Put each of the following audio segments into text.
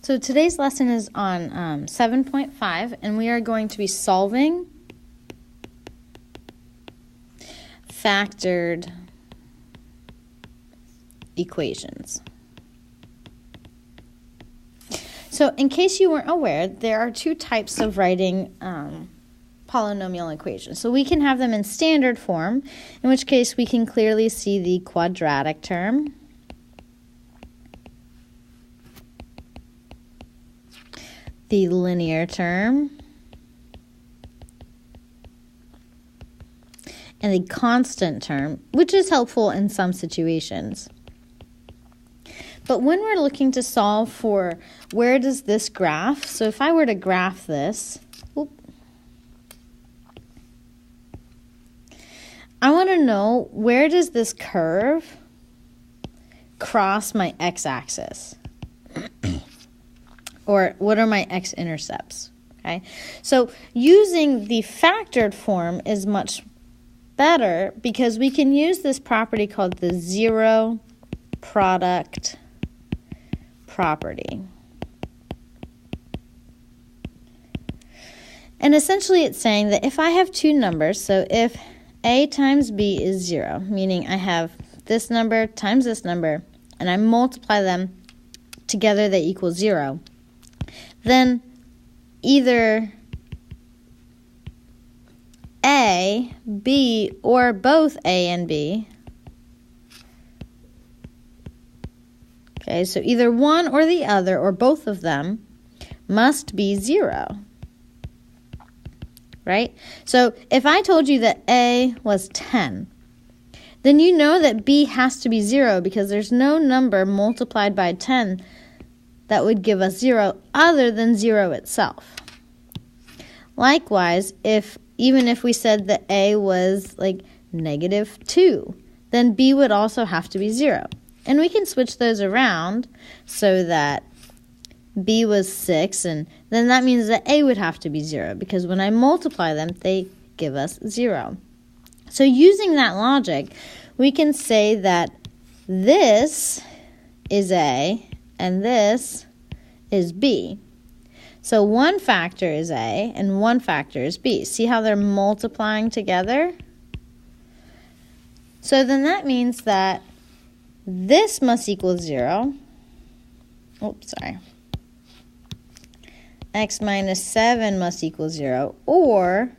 So today's lesson is on 7.5, and we are going to be solving factored equations. So in case you weren't aware, there are two types of writing polynomial equations. So we can have them in standard form, in which case we can clearly see the quadratic term, the linear term, and the constant term, which is helpful in some situations. But when we're looking to solve for where does this graph, so if I were to graph this, I want to know where does this curve cross my x-axis? Or what are my x-intercepts? Okay, so using the factored form is much better because we can use this property called the zero product property. And essentially it's saying that if I have two numbers, so if a times b is 0, meaning I have this number times this number, and I multiply them together, they equal 0, then either A, B, or both A and B, okay, so either one or the other or both of them must be 0, right? So if I told you that A was 10, then you know that B has to be 0 because there's no number multiplied by 10 that would give us 0 other than 0 itself. Likewise, even if we said that A was like -2, then B would also have to be 0. And we can switch those around so that B was 6, and then that means that A would have to be 0 because when I multiply them, they give us 0. So using that logic, we can say that this is A and this is B. So one factor is A and one factor is B. See how they're multiplying together? So then that means that this must equal 0. X minus 7 must equal 0, or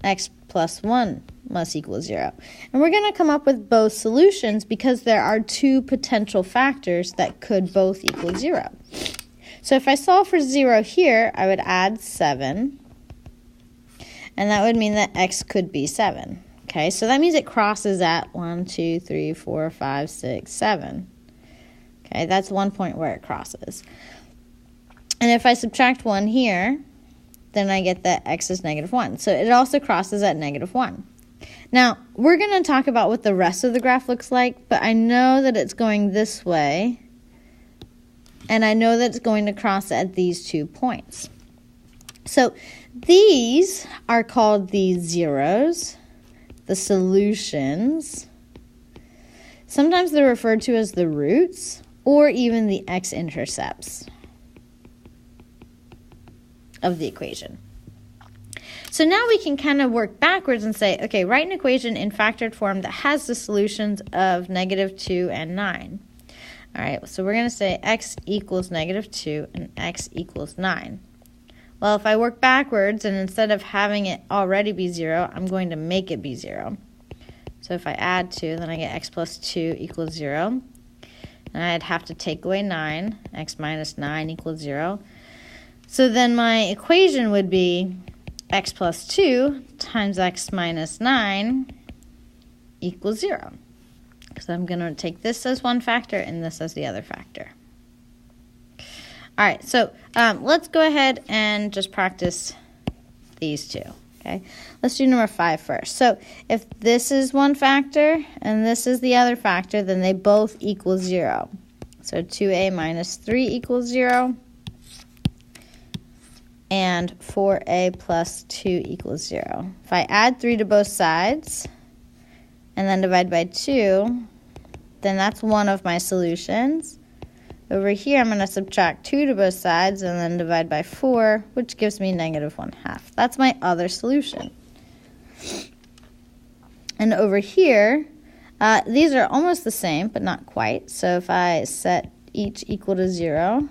x plus 1 must equal 0. And we're going to come up with both solutions because there are two potential factors that could both equal 0. So if I solve for 0 here, I would add 7, and that would mean that x could be 7. Okay, so that means it crosses at 1, 2, 3, 4, 5, 6, 7. Okay, that's one point where it crosses. And if I subtract 1 here, then I get that x is -1. So it also crosses at -1. Now, we're going to talk about what the rest of the graph looks like, but I know that it's going this way, and I know that it's going to cross at these 2 points. So these are called the zeros, the solutions. Sometimes they're referred to as the roots, or even the x-intercepts of the equation. So now we can kind of work backwards and say, okay, write an equation in factored form that has the solutions of -2 and 9. All right, so we're going to say x equals -2 and x equals 9. Well, if I work backwards and instead of having it already be 0, I'm going to make it be 0. So if I add 2, then I get x plus 2 equals 0. And I'd have to take away 9. X minus 9 equals 0. So then my equation would be x plus 2 times x minus 9 equals 0. Because I'm going to take this as one factor and this as the other factor. All right, so let's go ahead and just practice these two. Okay, let's do number 5 first. So if this is one factor and this is the other factor, then they both equal 0. So 2a minus 3 equals 0. And 4a plus 2 equals 0. If I add 3 to both sides and then divide by 2, then that's one of my solutions. Over here, I'm going to subtract 2 to both sides and then divide by 4, which gives me -1/2. That's my other solution. And over here, these are almost the same, but not quite. So if I set each equal to 0,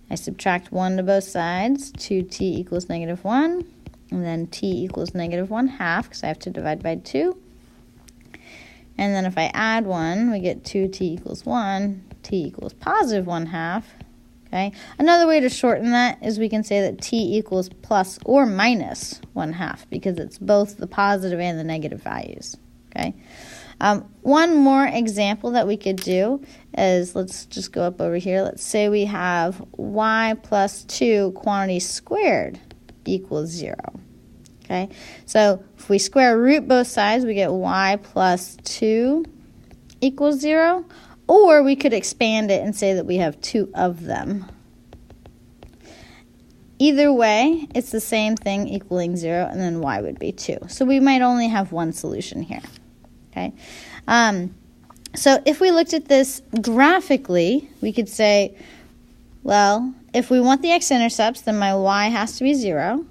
I subtract 1 to both sides, 2t equals -1, and then t equals -1/2, because I have to divide by 2. And then if I add 1, we get 2t equals 1, t equals +1/2. Okay. Another way to shorten that is we can say that t equals plus or minus 1/2, because it's both the positive and the negative values. Okay. One more example that we could do is, let's just go up over here. Let's say we have y plus 2 quantity squared equals 0. Okay, so if we square root both sides, we get y plus 2 equals 0. Or we could expand it and say that we have 2 of them. Either way, it's the same thing, equaling 0, and then y would be 2. So we might only have one solution here. Okay. So if we looked at this graphically, we could say, well, if we want the x-intercepts, then my y has to be 0.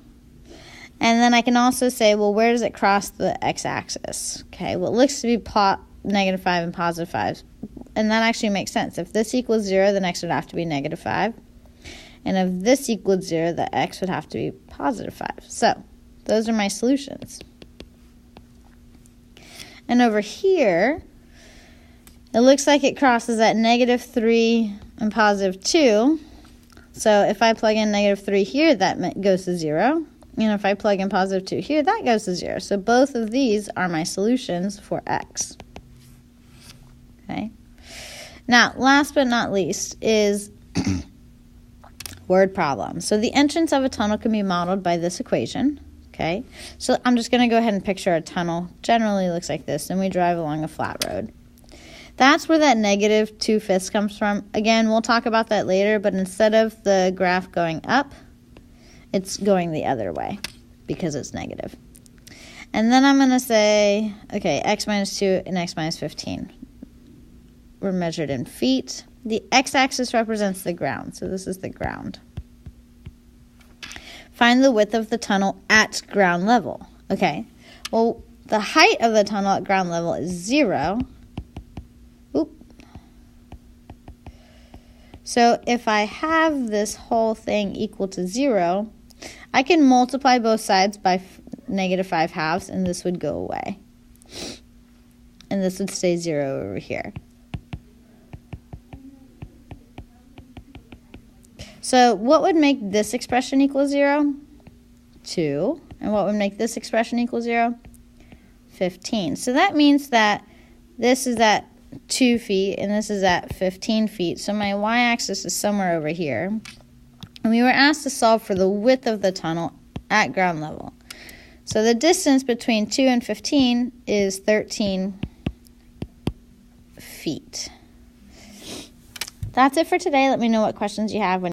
And then I can also say, well, where does it cross the x-axis? Okay, well, it looks to be -5 and +5. And that actually makes sense. If this equals 0, then x would have to be -5. And if this equals 0, the x would have to be +5. So those are my solutions. And over here, it looks like it crosses at -3 and +2. So if I plug in -3 here, that goes to 0. And if I plug in +2 here, that goes to 0. So both of these are my solutions for x. Okay. Now, last but not least is word problem. So the entrance of a tunnel can be modeled by this equation. Okay. So I'm just going to go ahead and picture a tunnel. Generally looks like this, and we drive along a flat road. That's where that -2/5 comes from. Again, we'll talk about that later, but instead of the graph going up, it's going the other way because it's negative. And then I'm going to say, okay, x minus 2 and x minus 15 were measured in feet. The x-axis represents the ground, so this is the ground. Find the width of the tunnel at ground level. Okay, well, the height of the tunnel at ground level is 0. Oop. So if I have this whole thing equal to 0, I can multiply both sides by -5/2, and this would go away. And this would stay 0 over here. So what would make this expression equal 0? 2. And what would make this expression equal 0? 15. So that means that this is at 2 feet and this is at 15 feet. So my y-axis is somewhere over here. And we were asked to solve for the width of the tunnel at ground level. So the distance between 2 and 15 is 13 feet. That's it for today. Let me know what questions you have when